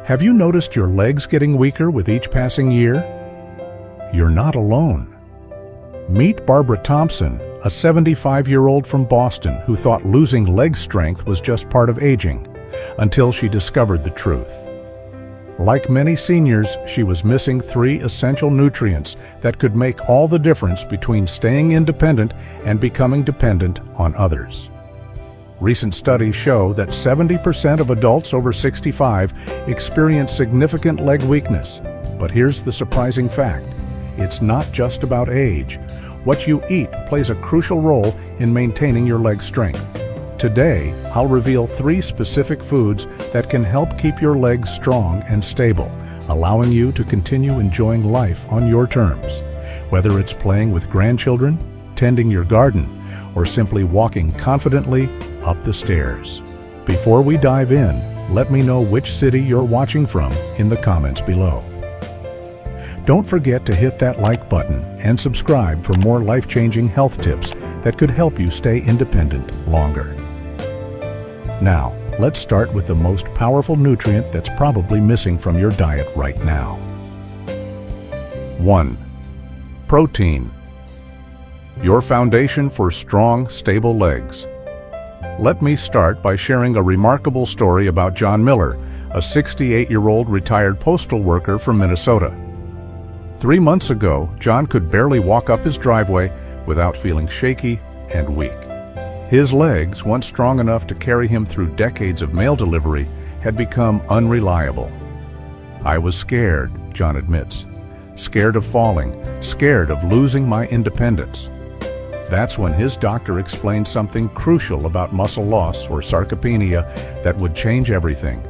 Have you noticed your legs getting weaker with each passing year? You're not alone. Meet Barbara Thompson, a 75-year-old from Boston who thought losing leg strength was just part of aging, until she discovered the truth. Like many seniors, she was missing 3 essential nutrients that could make all the difference between staying independent and becoming dependent on others. Recent studies show that 70% of adults over 65 experience significant leg weakness. But here's the surprising fact. It's not just about age. What you eat plays a crucial role in maintaining your leg strength. Today, I'll reveal 3 specific foods that can help keep your legs strong and stable, allowing you to continue enjoying life on your terms. Whether it's playing with grandchildren, tending your garden, or simply walking confidently up the stairs. Before we dive in, let me know which city you're watching from in the comments below. Don't forget to hit that like button and subscribe for more life-changing health tips that could help you stay independent longer. Now, let's start with the most powerful nutrient that's probably missing from your diet right now. 1. Protein. Your foundation for strong, stable legs. Let me start by sharing a remarkable story about John Miller, a 68-year-old retired postal worker from Minnesota. 3 months ago, John could barely walk up his driveway without feeling shaky and weak. His legs, once strong enough to carry him through decades of mail delivery, had become unreliable. "I was scared," John admits. "Scared of falling, scared of losing my independence." That's when his doctor explained something crucial about muscle loss, or sarcopenia, that would change everything.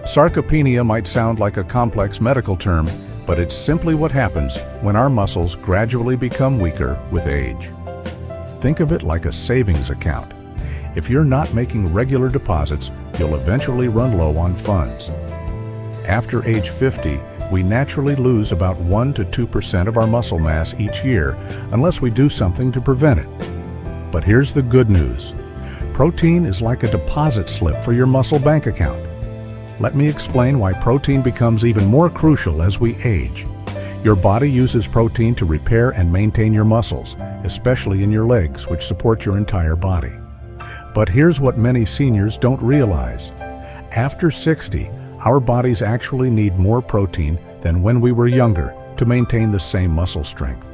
Sarcopenia might sound like a complex medical term, but it's simply what happens when our muscles gradually become weaker with age. Think of it like a savings account. If you're not making regular deposits, you'll eventually run low on funds. After age 50, we naturally lose about 1 to 2% of our muscle mass each year, unless we do something to prevent it. But here's the good news. Protein is like a deposit slip for your muscle bank account. Let me explain why protein becomes even more crucial as we age. Your body uses protein to repair and maintain your muscles, especially in your legs, which support your entire body. But here's what many seniors don't realize. After 60, our bodies actually need more protein than when we were younger to maintain the same muscle strength.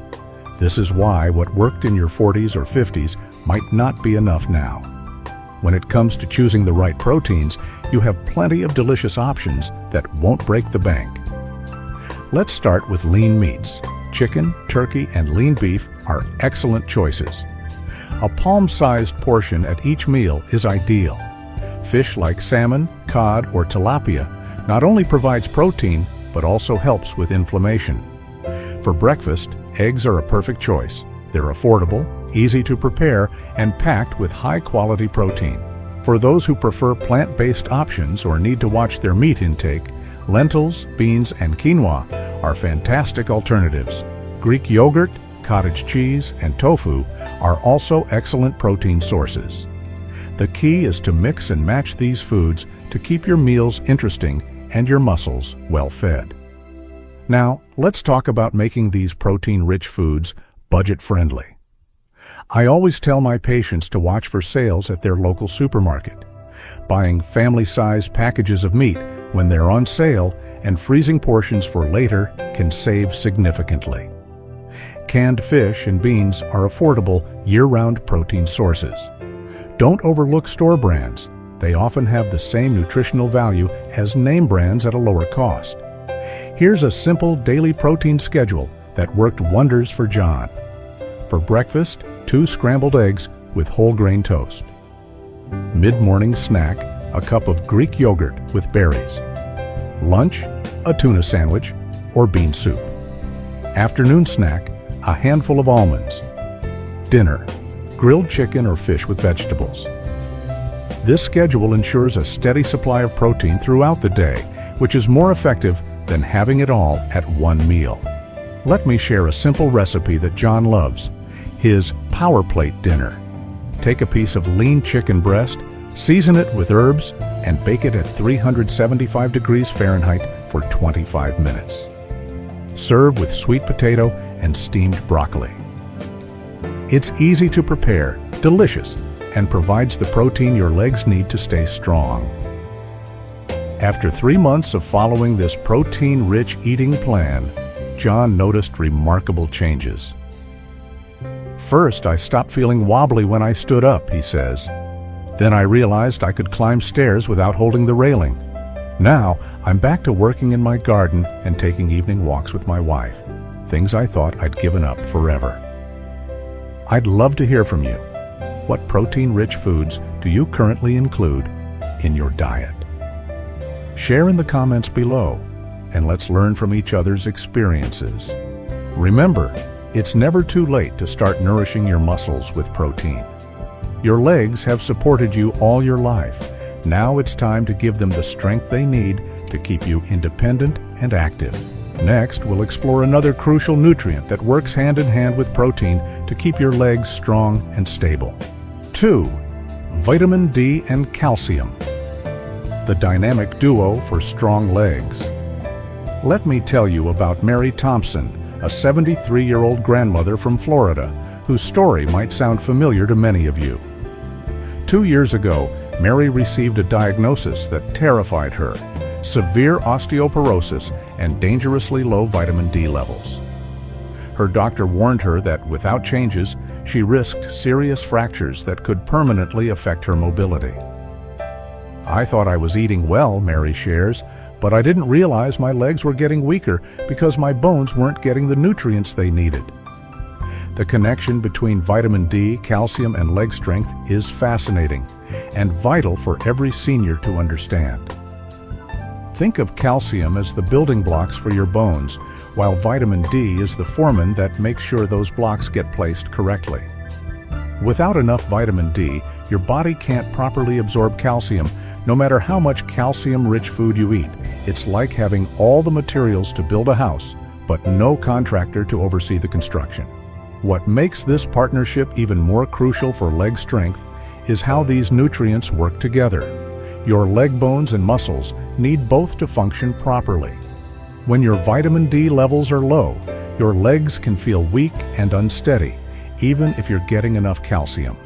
This is why what worked in your 40s or 50s might not be enough now. When it comes to choosing the right proteins, you have plenty of delicious options that won't break the bank. Let's start with lean meats. Chicken, turkey, and lean beef are excellent choices. A palm-sized portion at each meal is ideal. Fish like salmon, cod, or tilapia not only provides protein, but also helps with inflammation. For breakfast, eggs are a perfect choice. They're affordable, easy to prepare, and packed with high-quality protein. For those who prefer plant-based options or need to watch their meat intake, lentils, beans, and quinoa are fantastic alternatives. Greek yogurt, cottage cheese, and tofu are also excellent protein sources. The key is to mix and match these foods to keep your meals interesting and your muscles well fed. Now, let's talk about making these protein-rich foods budget-friendly. I always tell my patients to watch for sales at their local supermarket. Buying family-sized packages of meat when they're on sale and freezing portions for later can save significantly. Canned fish and beans are affordable year-round protein sources. Don't overlook store brands. They often have the same nutritional value as name brands at a lower cost. Here's a simple daily protein schedule that worked wonders for John. For breakfast, 2 scrambled eggs with whole grain toast. Mid-morning snack, a cup of Greek yogurt with berries. Lunch, a tuna sandwich or bean soup. Afternoon snack, a handful of almonds. Dinner, grilled chicken or fish with vegetables. This schedule ensures a steady supply of protein throughout the day, which is more effective than having it all at one meal. Let me share a simple recipe that John loves, his Power Plate dinner. Take a piece of lean chicken breast, Season it with herbs and bake it at 375 degrees Fahrenheit for 25 minutes. Serve with sweet potato and steamed broccoli. It's easy to prepare, delicious, and provides the protein your legs need to stay strong. After 3 months of following this protein-rich eating plan, John noticed remarkable changes. First, I stopped feeling wobbly when I stood up, he says. Then I realized I could climb stairs without holding the railing. Now, I'm back to working in my garden and taking evening walks with my wife, things I thought I'd given up forever. I'd love to hear from you. What protein-rich foods do you currently include in your diet? Share in the comments below, and let's learn from each other's experiences. Remember, it's never too late to start nourishing your muscles with protein. Your legs have supported you all your life. Now it's time to give them the strength they need to keep you independent and active. Next, we'll explore another crucial nutrient that works hand in hand with protein to keep your legs strong and stable. 2. Vitamin D and calcium, the dynamic duo for strong legs. Let me tell you about Mary Thompson, a 73-year-old grandmother from Florida, whose story might sound familiar to many of you. 2 years ago, Mary received a diagnosis that terrified her: severe osteoporosis and dangerously low vitamin D levels. Her doctor warned her that without changes, she risked serious fractures that could permanently affect her mobility. I thought I was eating well, Mary shares, but I didn't realize my legs were getting weaker because my bones weren't getting the nutrients they needed. The connection between vitamin D, calcium, and leg strength is fascinating and vital for every senior to understand. Think of calcium as the building blocks for your bones, while vitamin D is the foreman that makes sure those blocks get placed correctly. Without enough vitamin D, your body can't properly absorb calcium, no matter how much calcium-rich food you eat. It's like having all the materials to build a house, but no contractor to oversee the construction. What makes this partnership even more crucial for leg strength is how these nutrients work together. Your leg bones and muscles need both to function properly. When your vitamin D levels are low, your legs can feel weak and unsteady, even if you're getting enough calcium.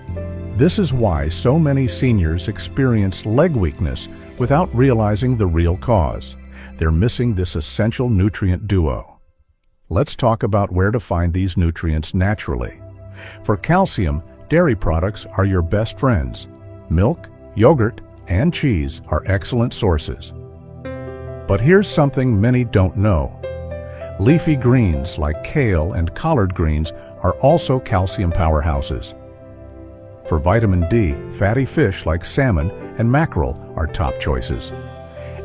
This is why so many seniors experience leg weakness without realizing the real cause. They're missing this essential nutrient duo. Let's talk about where to find these nutrients naturally. For calcium, dairy products are your best friends. Milk, yogurt, and cheese are excellent sources. But here's something many don't know. Leafy greens like kale and collard greens are also calcium powerhouses. For vitamin D, fatty fish like salmon and mackerel are top choices.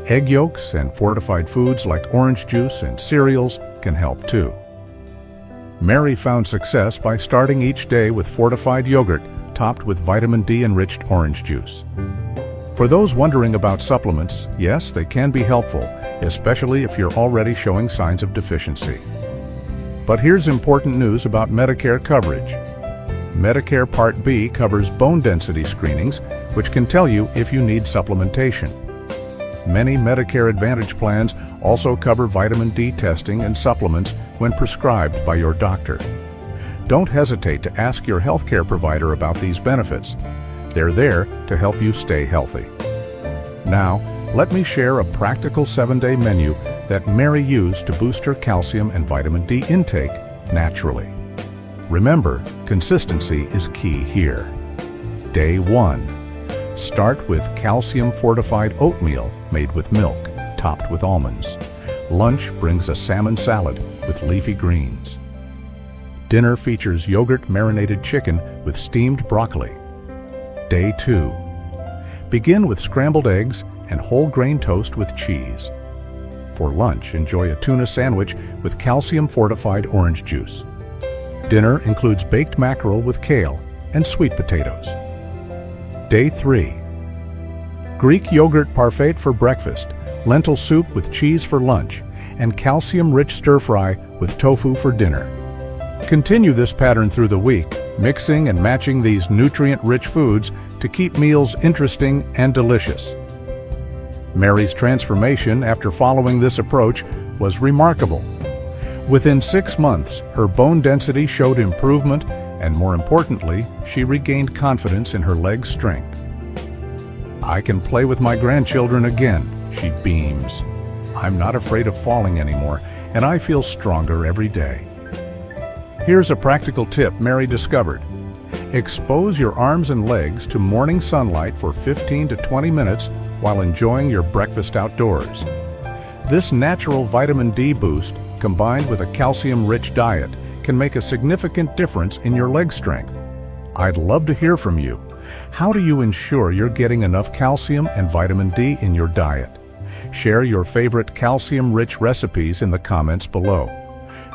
Egg yolks and fortified foods like orange juice and cereals can help too. Mary found success by starting each day with fortified yogurt topped with vitamin D-enriched orange juice. For those wondering about supplements, yes, they can be helpful, especially if you're already showing signs of deficiency. But here's important news about Medicare coverage. Medicare Part B covers bone density screenings, which can tell you if you need supplementation. Many Medicare Advantage plans also cover vitamin D testing and supplements when prescribed by your doctor. Don't hesitate to ask your healthcare provider about these benefits. They're there to help you stay healthy. Now, let me share a practical 7-day menu that Mary used to boost her calcium and vitamin D intake naturally. Remember, consistency is key here. Day 1. Start with calcium-fortified oatmeal made with milk, topped with almonds. Lunch brings a salmon salad with leafy greens. Dinner features yogurt-marinated chicken with steamed broccoli. Day 2. Begin with scrambled eggs and whole grain toast with cheese. For lunch, enjoy a tuna sandwich with calcium-fortified orange juice. Dinner includes baked mackerel with kale and sweet potatoes. Day 3. Greek yogurt parfait for breakfast, lentil soup with cheese for lunch, and calcium-rich stir-fry with tofu for dinner. Continue this pattern through the week, mixing and matching these nutrient-rich foods to keep meals interesting and delicious. Mary's transformation after following this approach was remarkable. Within 6 months, her bone density showed improvement, and more importantly, she regained confidence in her leg strength. "I can play with my grandchildren again," she beams. "I'm not afraid of falling anymore, and I feel stronger every day." Here's a practical tip Mary discovered. Expose your arms and legs to morning sunlight for 15 to 20 minutes while enjoying your breakfast outdoors. This natural vitamin D boost, combined with a calcium-rich diet, can make a significant difference in your leg strength. I'd love to hear from you. How do you ensure you're getting enough calcium and vitamin D in your diet? Share your favorite calcium-rich recipes in the comments below.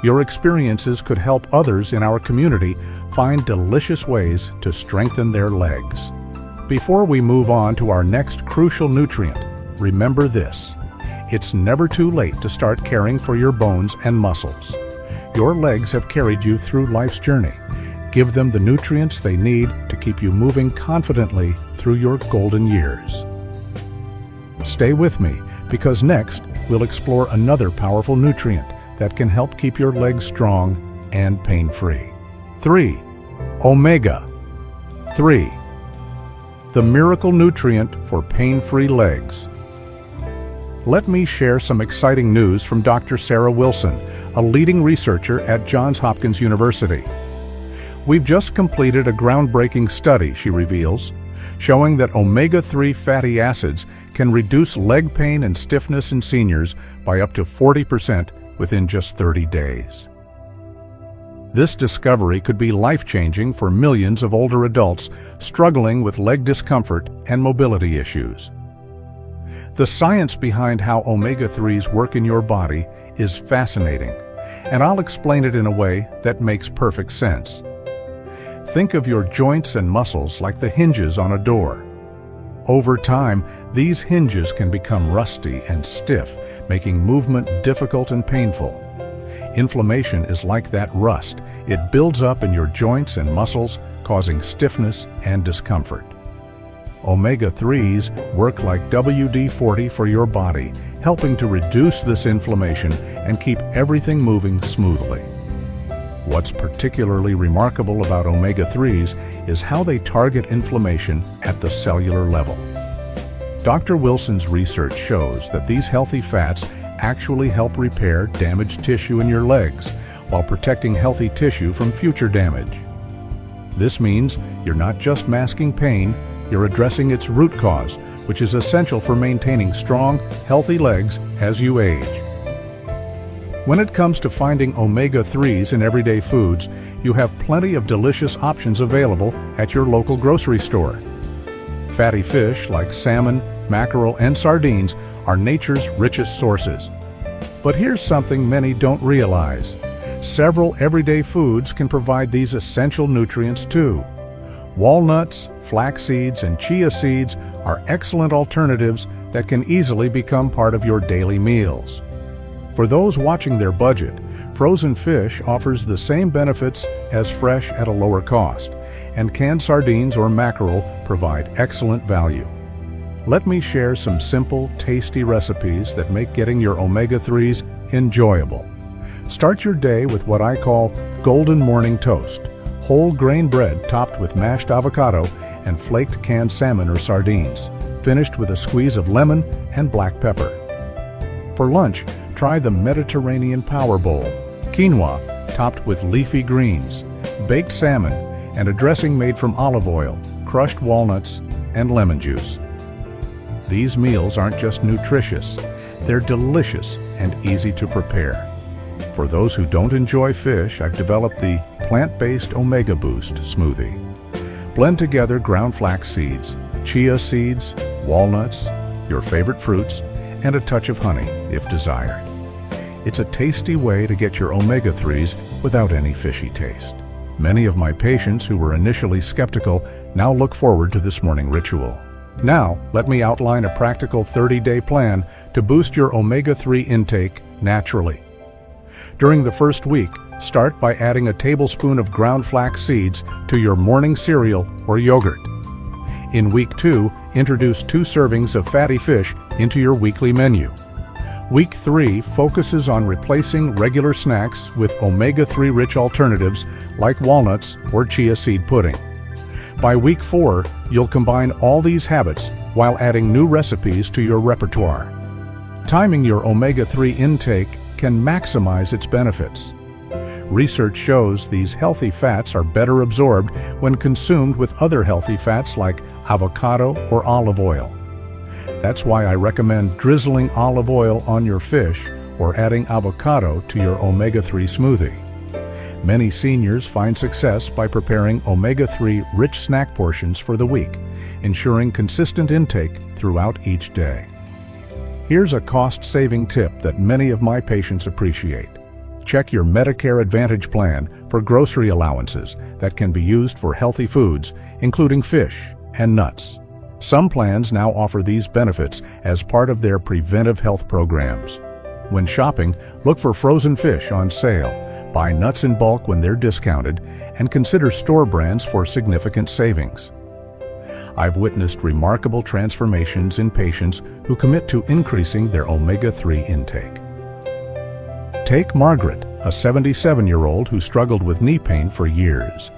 Your experiences could help others in our community find delicious ways to strengthen their legs. Before we move on to our next crucial nutrient, remember this: it's never too late to start caring for your bones and muscles. Your legs have carried you through life's journey. Give them the nutrients they need to keep you moving confidently through your golden years. Stay with me, because next we'll explore another powerful nutrient that can help keep your legs strong and pain-free. 3. Omega-3. The miracle nutrient for pain-free legs. Let me share some exciting news from Dr. Sarah Wilson, a leading researcher at Johns Hopkins University. We've just completed a groundbreaking study, she reveals, showing that omega-3 fatty acids can reduce leg pain and stiffness in seniors by up to 40% within just 30 days. This discovery could be life-changing for millions of older adults struggling with leg discomfort and mobility issues. The science behind how omega-3s work in your body is fascinating, and I'll explain it in a way that makes perfect sense. Think of your joints and muscles like the hinges on a door. Over time, these hinges can become rusty and stiff, making movement difficult and painful. Inflammation is like that rust. It builds up in your joints and muscles, causing stiffness and discomfort. Omega-3s work like WD-40 for your body, helping to reduce this inflammation and keep everything moving smoothly. What's particularly remarkable about omega-3s is how they target inflammation at the cellular level. Dr. Wilson's research shows that these healthy fats actually help repair damaged tissue in your legs, while protecting healthy tissue from future damage. This means you're not just masking pain, you're addressing its root cause, which is essential for maintaining strong, healthy legs as you age. When it comes to finding omega-3s in everyday foods, you have plenty of delicious options available at your local grocery store. Fatty fish like salmon, mackerel, and sardines are nature's richest sources. But here's something many don't realize. Several everyday foods can provide these essential nutrients too. Walnuts, flax seeds, and chia seeds are excellent alternatives that can easily become part of your daily meals. For those watching their budget, frozen fish offers the same benefits as fresh at a lower cost, and canned sardines or mackerel provide excellent value. Let me share some simple, tasty recipes that make getting your omega-3s enjoyable. Start your day with what I call golden morning toast, whole grain bread topped with mashed avocado and flaked canned salmon or sardines, finished with a squeeze of lemon and black pepper. For lunch, try the Mediterranean Power Bowl, quinoa topped with leafy greens, baked salmon, and a dressing made from olive oil, crushed walnuts, and lemon juice. These meals aren't just nutritious, they're delicious and easy to prepare. For those who don't enjoy fish, I've developed the Plant-Based Omega Boost smoothie. Blend together ground flax seeds, chia seeds, walnuts, your favorite fruits, and a touch of honey if desired. It's a tasty way to get your omega-3s without any fishy taste. Many of my patients who were initially skeptical now look forward to this morning ritual. Now, let me outline a practical 30-day plan to boost your omega-3 intake naturally. During the first week, Start by adding a tablespoon of ground flax seeds to your morning cereal or yogurt. In week 2, introduce 2 servings of fatty fish into your weekly menu. Week 3 focuses on replacing regular snacks with omega-3 rich alternatives like walnuts or chia seed pudding. By week 4, you'll combine all these habits while adding new recipes to your repertoire. Timing your omega-3 intake can maximize its benefits. Research shows these healthy fats are better absorbed when consumed with other healthy fats like avocado or olive oil. That's why I recommend drizzling olive oil on your fish or adding avocado to your omega-3 smoothie. Many seniors find success by preparing omega-3 rich snack portions for the week, ensuring consistent intake throughout each day. Here's a cost-saving tip that many of my patients appreciate. Check your Medicare Advantage plan for grocery allowances that can be used for healthy foods, including fish and nuts. Some plans now offer these benefits as part of their preventive health programs. When shopping, look for frozen fish on sale, buy nuts in bulk when they're discounted, and consider store brands for significant savings. I've witnessed remarkable transformations in patients who commit to increasing their omega-3 intake. Take Margaret, a 77-year-old who struggled with knee pain for years.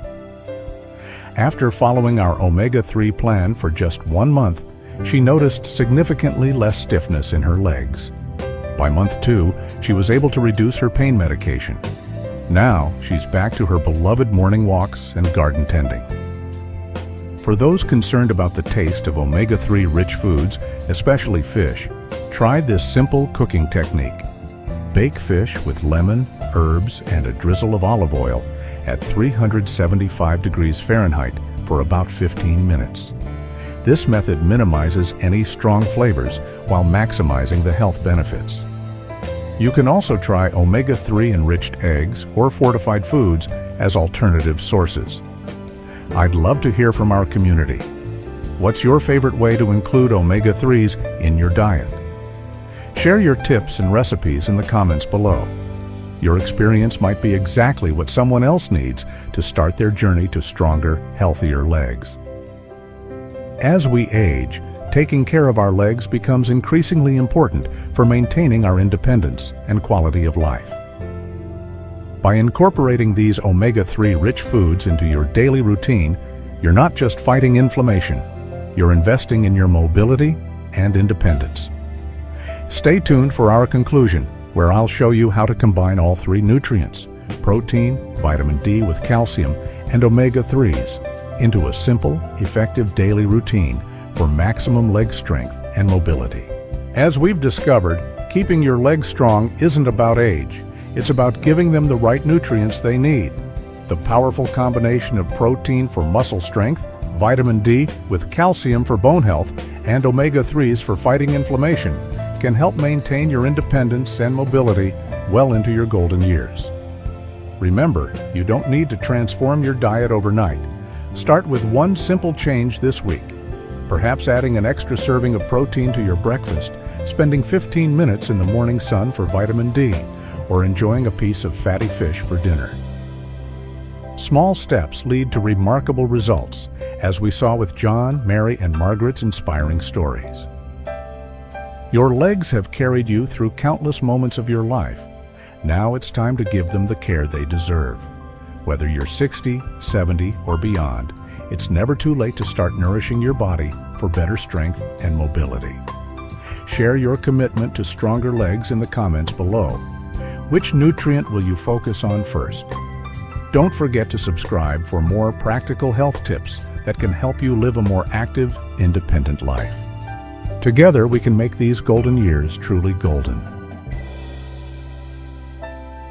After following our omega-3 plan for just 1 month, she noticed significantly less stiffness in her legs. By month 2, she was able to reduce her pain medication. Now, she's back to her beloved morning walks and garden tending. For those concerned about the taste of omega-3 rich foods, especially fish, try this simple cooking technique. Bake fish with lemon, herbs, and a drizzle of olive oil at 375 degrees Fahrenheit for about 15 minutes. This method minimizes any strong flavors while maximizing the health benefits. You can also try omega-3 enriched eggs or fortified foods as alternative sources. I'd love to hear from our community. What's your favorite way to include omega-3s in your diet? Share your tips and recipes in the comments below. Your experience might be exactly what someone else needs to start their journey to stronger, healthier legs. As we age, taking care of our legs becomes increasingly important for maintaining our independence and quality of life. By incorporating these omega-3 rich foods into your daily routine, you're not just fighting inflammation, you're investing in your mobility and independence. Stay tuned for our conclusion, where I'll show you how to combine all 3 nutrients, protein, vitamin D with calcium, and omega-3s, into a simple, effective daily routine for maximum leg strength and mobility. As we've discovered, keeping your legs strong isn't about age. It's about giving them the right nutrients they need. The powerful combination of protein for muscle strength, vitamin D with calcium for bone health, and omega-3s for fighting inflammation can help maintain your independence and mobility well into your golden years. Remember, you don't need to transform your diet overnight. Start with one simple change this week. Perhaps adding an extra serving of protein to your breakfast, spending 15 minutes in the morning sun for vitamin D, or enjoying a piece of fatty fish for dinner. Small steps lead to remarkable results, as we saw with John, Mary, and Margaret's inspiring stories. Your legs have carried you through countless moments of your life. Now it's time to give them the care they deserve. Whether you're 60, 70, or beyond, it's never too late to start nourishing your body for better strength and mobility. Share your commitment to stronger legs in the comments below. Which nutrient will you focus on first? Don't forget to subscribe for more practical health tips that can help you live a more active, independent life. Together, we can make these golden years truly golden.